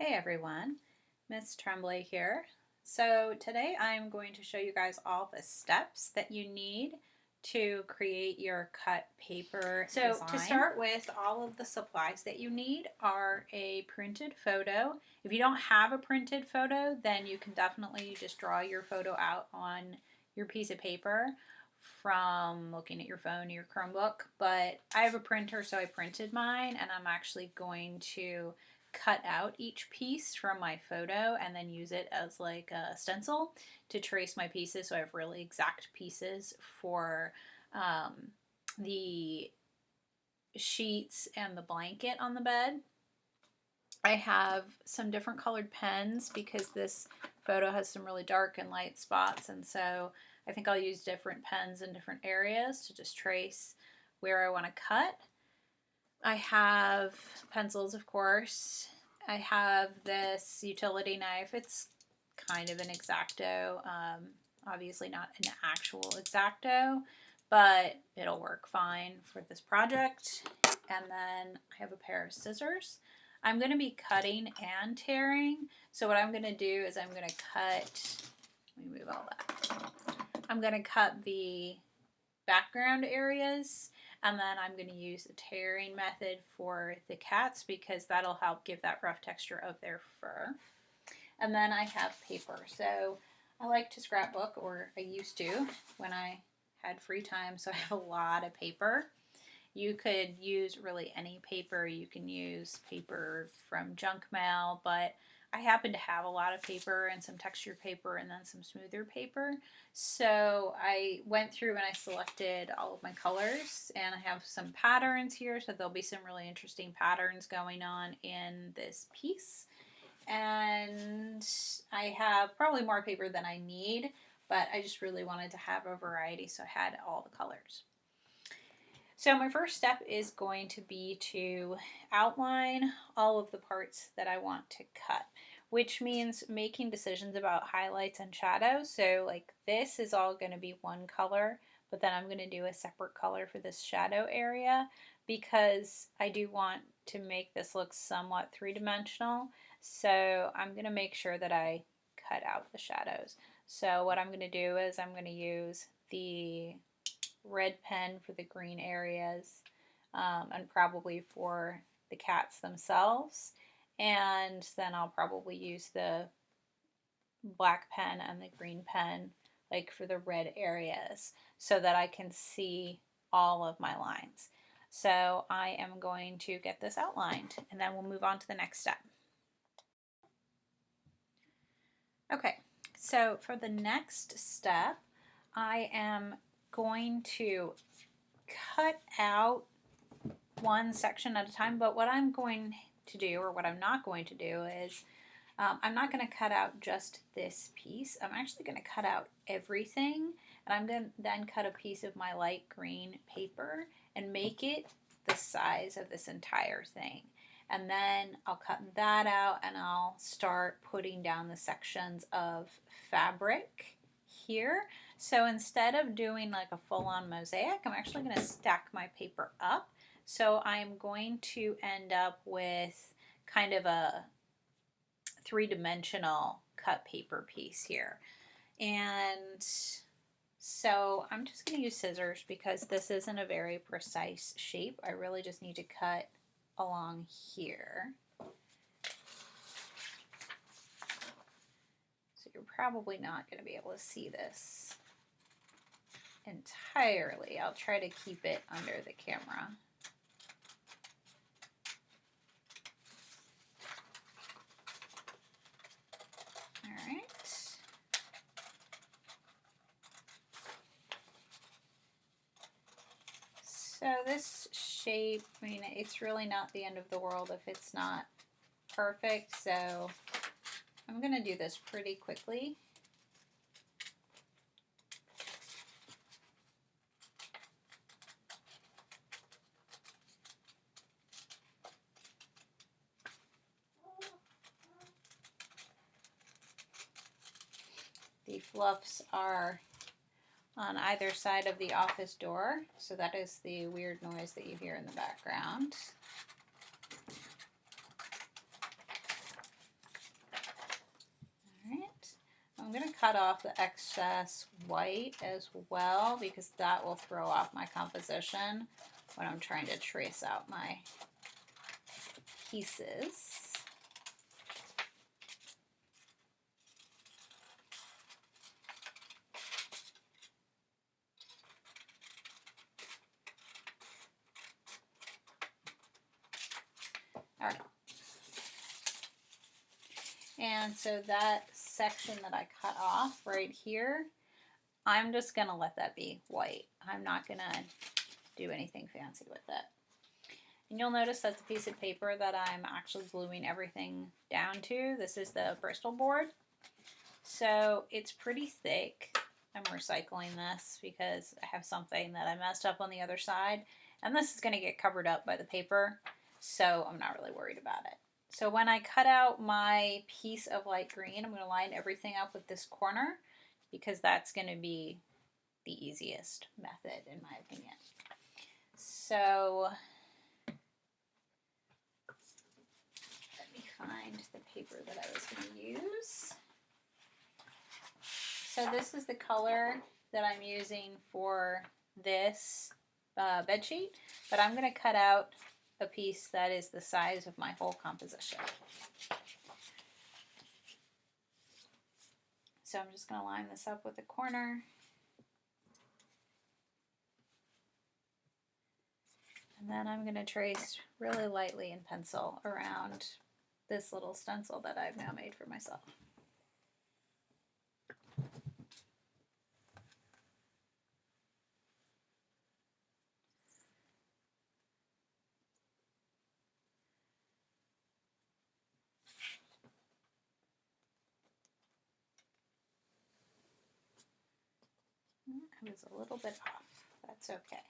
Hey everyone, Miss Tremblay here. So today I'm going to show you guys all the steps that you need to create your cut paper design. To start with, all of the supplies that you need are a printed photo. If you don't have a printed photo, then you can definitely just draw your photo out on your piece of paper from looking at your phone or your Chromebook. But I have a printer, so I printed mine, and I'm actually going to cut out each piece from my photo and then use it as like a stencil to trace my pieces, so I have really exact pieces for the sheets and the blanket on the bed. I have some different colored pens because this photo has some really dark and light spots, and so I think I'll use different pens in different areas to just trace where I want to cut. I have pencils, of course. I have this utility knife. It's kind of an X-Acto. Obviously not an actual X-Acto, but it'll work fine for this project. And then I have a pair of scissors. I'm going to be cutting and tearing. So what I'm going to do is I'm going to cut, let me move all that. I'm going to cut the background areas, and then I'm going to use the tearing method for the cats because that'll help give that rough texture of their fur. And then I have paper. So I like to scrapbook, or I used to when I had free time, so I have a lot of paper. You could use really any paper. You can use paper from junk mail, but I happen to have a lot of paper and some textured paper and then some smoother paper. So I went through and I selected all of my colors, and I have some patterns here. So there'll be some really interesting patterns going on in this piece. And I have probably more paper than I need, but I just really wanted to have a variety, so I had all the colors. So my first step is going to be to outline all of the parts that I want to cut, which means making decisions about highlights and shadows. So like this is all going to be one color, but then I'm going to do a separate color for this shadow area because I do want to make this look somewhat three-dimensional. So I'm going to make sure that I cut out the shadows. So what I'm going to do is I'm going to use the red pen for the green areas, and probably for the cats themselves, and then I'll probably use the black pen and the green pen like for the red areas so that I can see all of my lines. So I am going to get this outlined, and then we'll move on to the next step. Okay, so for the next step, I am going to cut out one section at a time, but what I'm going to do, or what I'm not going to do, is I'm not going to cut out just this piece. I'm actually going to cut out everything, and I'm going to then cut a piece of my light green paper and make it the size of this entire thing. And then I'll cut that out and I'll start putting down the sections of fabric here. So instead of doing like a full-on mosaic, I'm actually going to stack my paper up. So I'm going to end up with kind of a three-dimensional cut paper piece here. And so I'm just going to use scissors because this isn't a very precise shape. I really just need to cut along here. So you're probably not going to be able to see this entirely. I'll try to keep it under the camera. All right. So this shape, I mean, it's really not the end of the world if it's not perfect, so I'm going to do this pretty quickly. The fluffs are on either side of the office door, so that is the weird noise that you hear in the background. cut off the excess white as well, because that will throw off my composition when I'm trying to trace out my pieces. All right. And so that section that I cut off right here, I'm just gonna let that be white. I'm not gonna do anything fancy with it. And you'll notice that's a piece of paper that I'm actually gluing everything down to. This is the Bristol board. So it's pretty thick. I'm recycling this because I have something that I messed up on the other side. And this is going to get covered up by the paper, so I'm not really worried about it. So when I cut out my piece of light green, I'm going to line everything up with this corner because that's going to be the easiest method in my opinion. So let me find the paper that I was going to use. So this is the color that I'm using for this bed sheet, but I'm going to cut out a piece that is the size of my whole composition. So I'm just going to line this up with the corner. And then I'm going to trace really lightly in pencil around this little stencil that I've now made for myself. I was a little bit off. That's okay.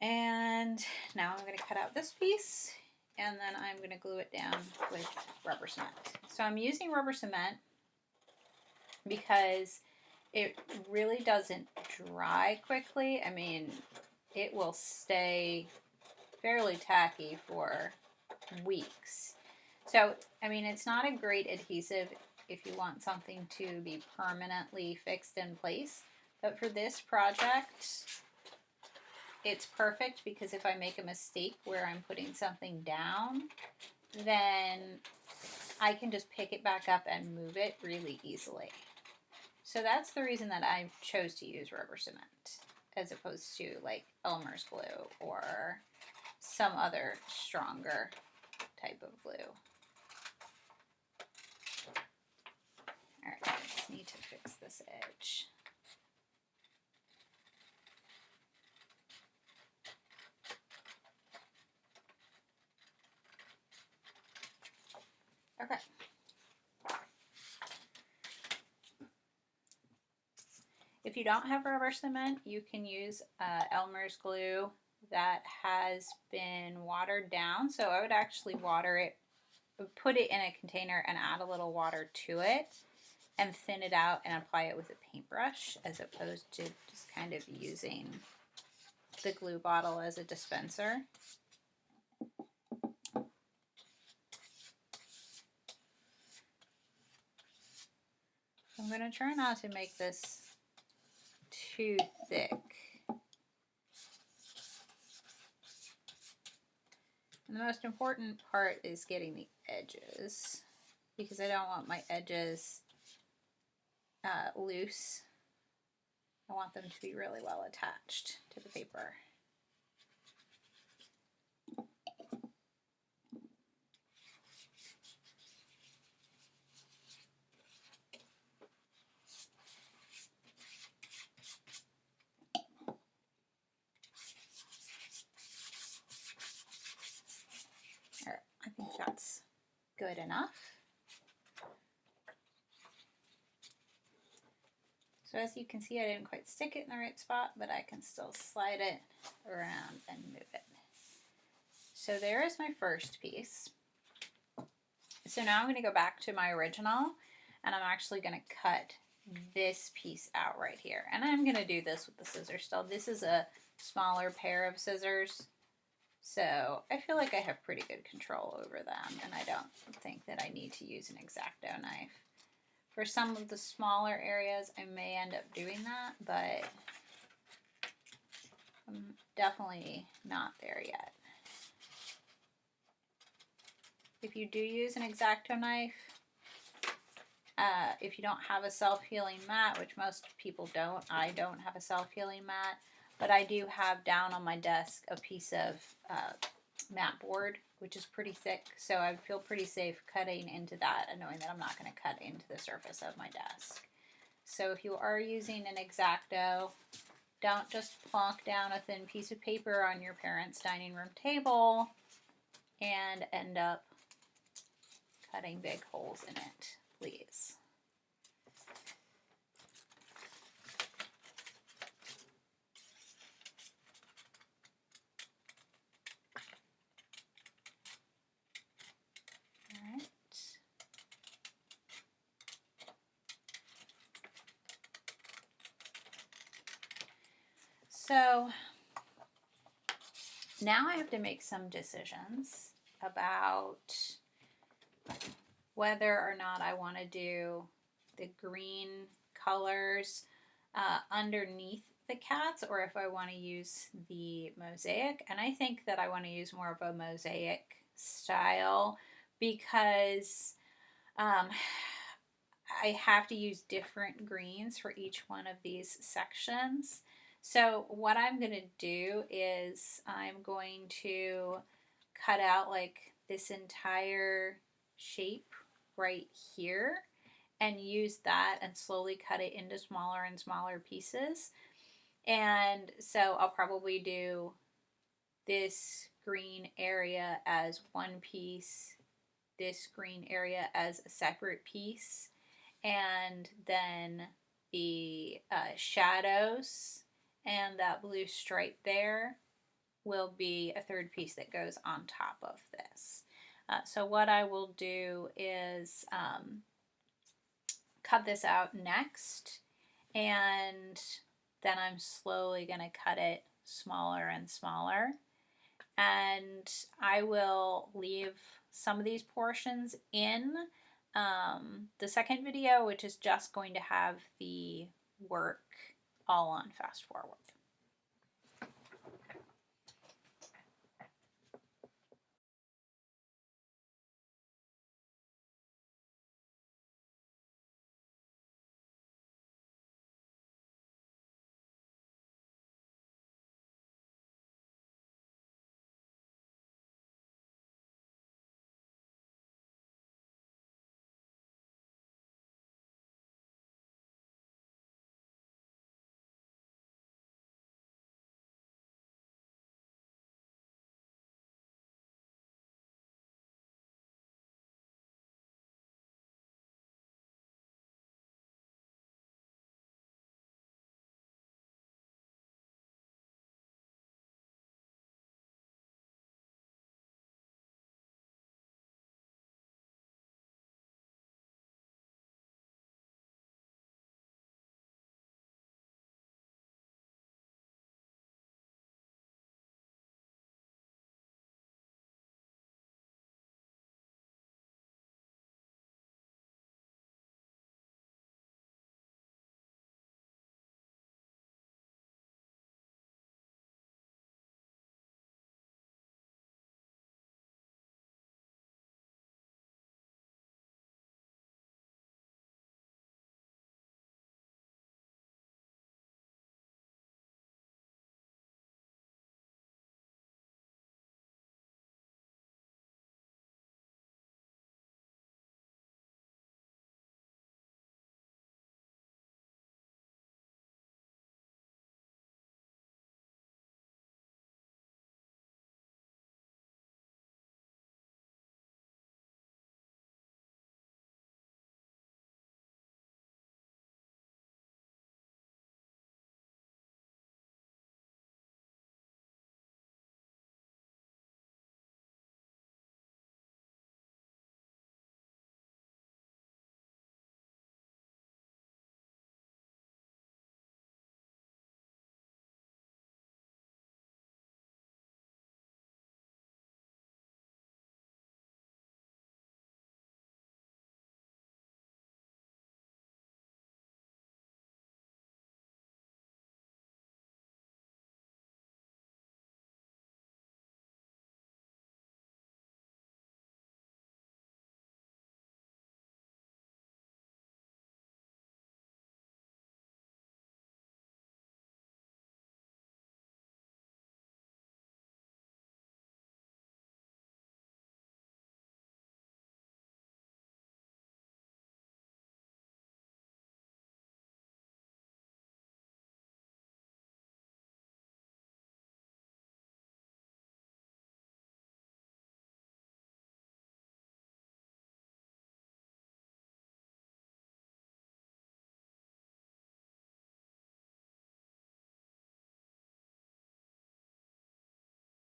And now I'm going to cut out this piece, and then I'm going to glue it down with rubber cement. So I'm using rubber cement because it really doesn't dry quickly. I mean, it will stay fairly tacky for weeks. So, I mean, it's not a great adhesive if you want something to be permanently fixed in place. But for this project, it's perfect because if I make a mistake where I'm putting something down, then I can just pick it back up and move it really easily. So that's the reason that I chose to use rubber cement as opposed to like Elmer's glue or some other stronger type of glue. All right, I just need to fix this edge. Okay. If you don't have rubber cement, you can use Elmer's glue that has been watered down. So I would actually water it, put it in a container and add a little water to it and thin it out and apply it with a paintbrush as opposed to just kind of using the glue bottle as a dispenser. I'm going to try not to make this too thick. And the most important part is getting the edges because I don't want my edges loose. I want them to be really well attached to the paper. All right, I think that's good enough. So as you can see, I didn't quite stick it in the right spot, but I can still slide it around and move it. So there is my first piece. So now I'm going to go back to my original, and I'm actually going to cut this piece out right here. And I'm going to do this with the scissors still. This is a smaller pair of scissors, So I feel like I have pretty good control over them, and I don't think that I need to use an X-Acto knife. For some of the smaller areas, I may end up doing that, but I'm definitely not there yet. If you do use an X-Acto knife, if you don't have a self-healing mat, which most people don't, I don't have a self-healing mat, but I do have down on my desk a piece of mat board, which is pretty thick, so I would feel pretty safe cutting into that and knowing that I'm not going to cut into the surface of my desk. So if you are using an X-Acto, don't just plonk down a thin piece of paper on your parents' dining room table and end up cutting big holes in it, please. All right. So now I have to make some decisions about whether or not I want to do the green colors underneath the cats, or if I want to use the mosaic. And I think that I want to use more of a mosaic style because I have to use different greens for each one of these sections. So what I'm going to do is I'm going to cut out like this entire shape right here and use that and slowly cut it into smaller and smaller pieces. And so I'll probably do this green area as one piece, this green area as a separate piece, and then the shadows and that blue stripe there will be a third piece that goes on top of this. So what I will do is cut this out next, and then I'm slowly going to cut it smaller and smaller. And I will leave some of these portions in the second video, which is just going to have the work all on fast forward.